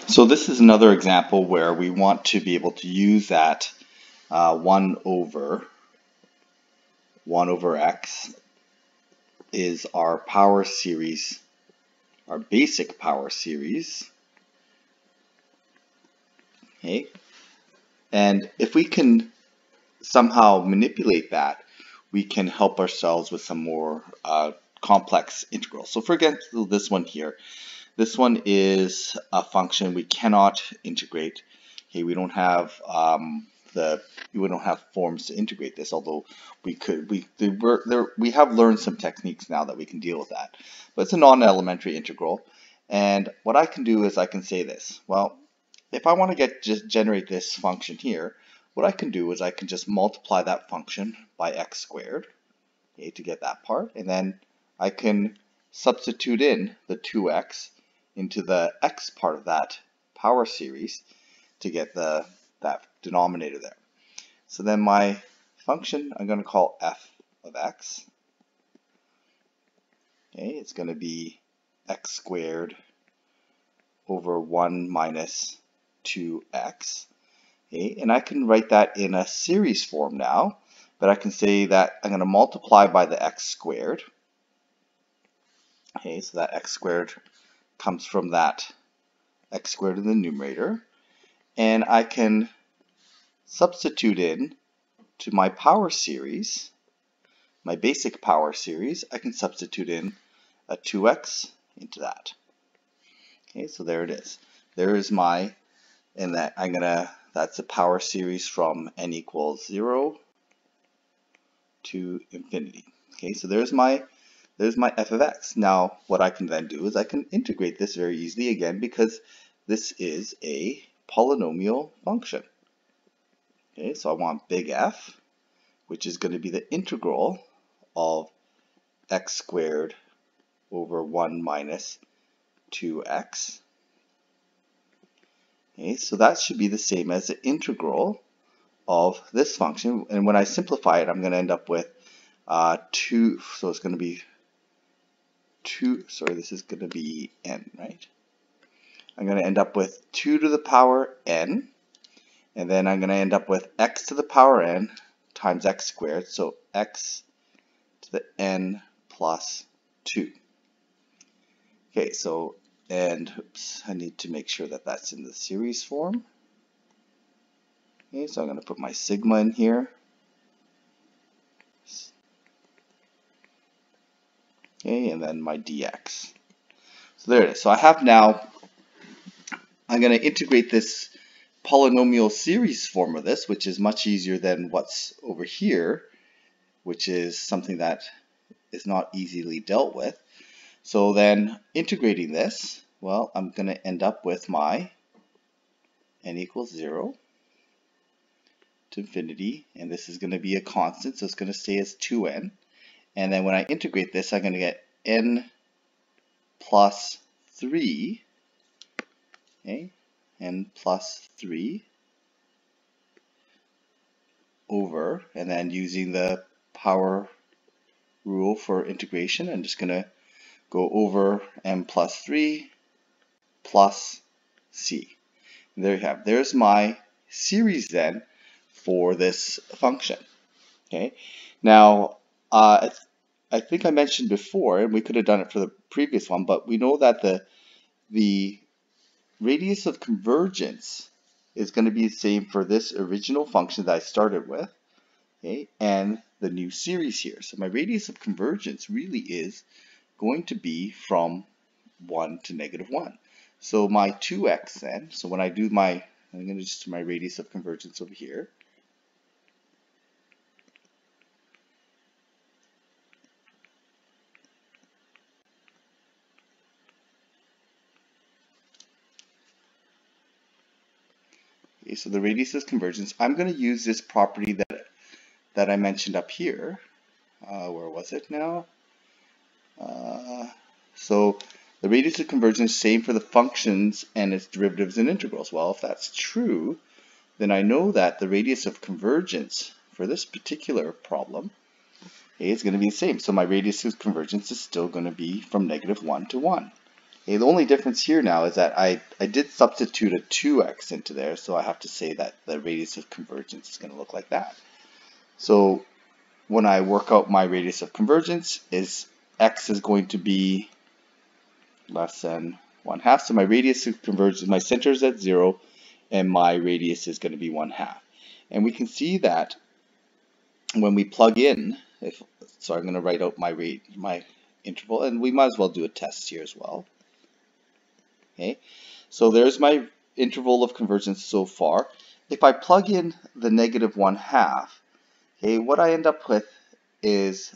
So this is another example where we want to be able to use that 1 over x is our power series, our basic power series. Okay, and if we can somehow manipulate that, we can help ourselves with some more complex integrals. So for example, this one here. This one is a function we cannot integrate. Okay, we don't have forms to integrate this, although we could. We have learned some techniques now that we can deal with that. But it's a non-elementary integral, and what I can do is I can say this. Well, if I want to just generate this function here, what I can do is I can just multiply that function by x squared, okay, to get that part, and then I can substitute in the 2x into the x part of that power series to get that denominator there. So then my function I'm going to call f of x. Okay, it's going to be x squared over 1 minus 2x. Okay, and I can write that in a series form now, but I can say that I'm going to multiply by the x squared. Okay, so that x squared comes from that x squared in the numerator, and I can substitute in to my power series, my basic power series, I can substitute in a 2x into that. Okay, so there it is. There is my, and that that's the power series from n equals 0 to infinity. Okay, so there's my f of x. Now what I can then do is I can integrate this very easily again, because this is a polynomial function. Okay, so I want big F, which is going to be the integral of x squared over 1 minus 2x. Okay, so that should be the same as the integral of this function, and when I simplify it, I'm going to end up with 2, so it's going to be 2, sorry, this is going to be n, right? I'm going to end up with 2 to the power n, and then I'm going to end up with x to the power n times x squared, so x to the n plus 2. Okay, so, and oops, I need to make sure that that's in the series form. Okay, so I'm going to put my sigma in here. Okay, and then my dx. So there it is. So I have now, I'm going to integrate this polynomial series form of this, which is much easier than what's over here, which is something that is not easily dealt with. So then integrating this, well, I'm going to end up with my n equals 0 to infinity, and this is going to be a constant, so it's going to stay as 2n. And then when I integrate this, I'm going to get n plus 3, okay, n plus 3 over, and then using the power rule for integration, I'm just going to go over n plus 3 plus c. And there you have, there's my series then for this function. Okay, now I think I mentioned before, and we could have done it for the previous one, but we know that the radius of convergence is going to be the same for this original function that I started with, okay, and the new series here. So my radius of convergence really is going to be from 1 to -1. So my 2x then, so when I do I'm going to just do my radius of convergence over here. Okay, so the radius of convergence, I'm going to use this property that I mentioned up here. Where was it now? So the radius of convergence is same for the functions and its derivatives and integrals. Well, if that's true, then I know that the radius of convergence for this particular problem, okay, is going to be the same. So my radius of convergence is still going to be from -1 to 1. Okay, the only difference here now is that I did substitute a 2x into there, so I have to say that the radius of convergence is going to look like that. So when I work out my radius of convergence, is x is going to be less than 1/2. So my radius of convergence, my center is at 0, and my radius is going to be 1/2. And we can see that when we plug in, so I'm going to write out my interval, and we might as well do a test here as well. Okay, so there's my interval of convergence so far. If I plug in the -1/2, okay, what I end up with is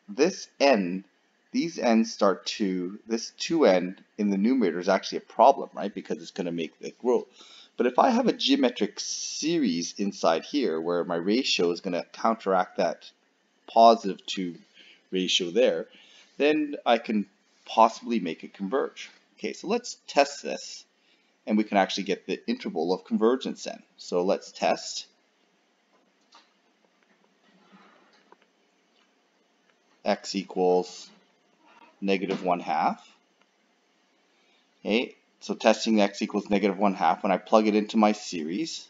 this n, these n's start to, this 2n in the numerator is actually a problem, right? Because it's going to make it grow. But if I have a geometric series inside here where my ratio is going to counteract that +2 ratio there, then I can possibly make it converge. Okay, so let's test this, and we can actually get the interval of convergence then. So let's test x equals -1/2. Okay, so testing x equals -1/2, when I plug it into my series,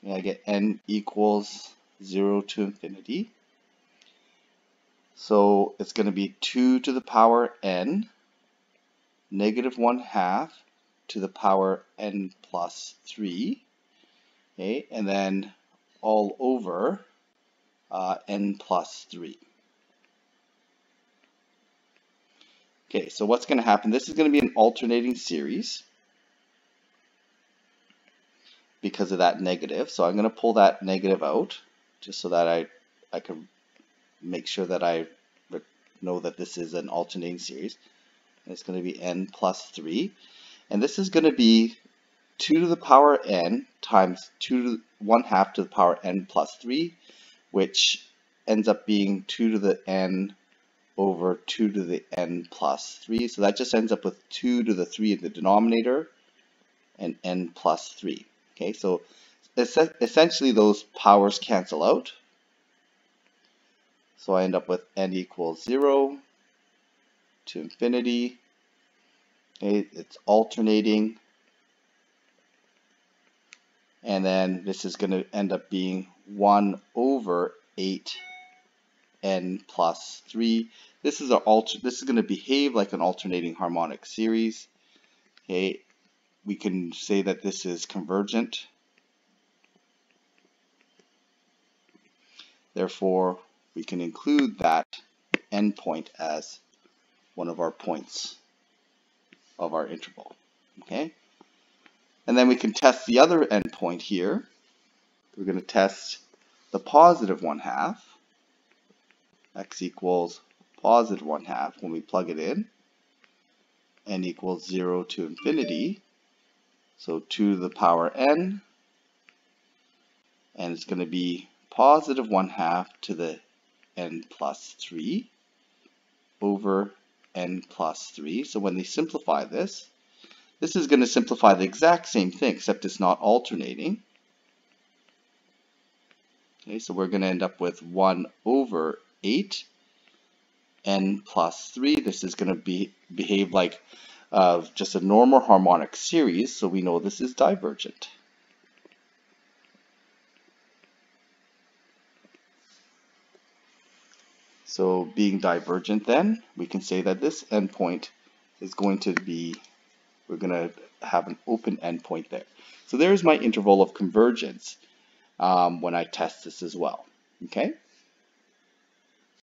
I get n equals 0 to infinity. So it's going to be 2 to the power n, -1/2 to the power n plus 3, okay, and then all over n plus 3. Okay, so what's going to happen? This is going to be an alternating series because of that negative. So I'm going to pull that negative out just so that I can make sure that I know that this is an alternating series. And it's going to be n plus 3. And this is going to be 2 to the power n times 1/2 to the power n plus 3, which ends up being 2 to the n over 2 to the n plus 3. So that just ends up with 2 to the 3 in the denominator and n plus 3. Okay, so essentially those powers cancel out. So I end up with n equals 0 to infinity. Okay, it's alternating. And then this is going to end up being 1 over 8 n plus 3. This is going to behave like an alternating harmonic series. Okay, we can say that this is convergent. Therefore, we can include that endpoint as one of our points of our interval. Okay, and then we can test the other endpoint here. We're going to test the +1/2. X equals +1/2 when we plug it in. N equals 0 to infinity. So 2 to the power n. And it's going to be +1/2 to the n plus 3 over n plus 3. So when they simplify this is going to simplify the exact same thing, except it's not alternating. Okay, so we're going to end up with 1 over 8 n plus 3. This is going to behave like just a normal harmonic series, so we know this is divergent. So being divergent, then we can say that this endpoint is going to be, we're going to have an open endpoint there. So there's my interval of convergence when I test this as well. Okay.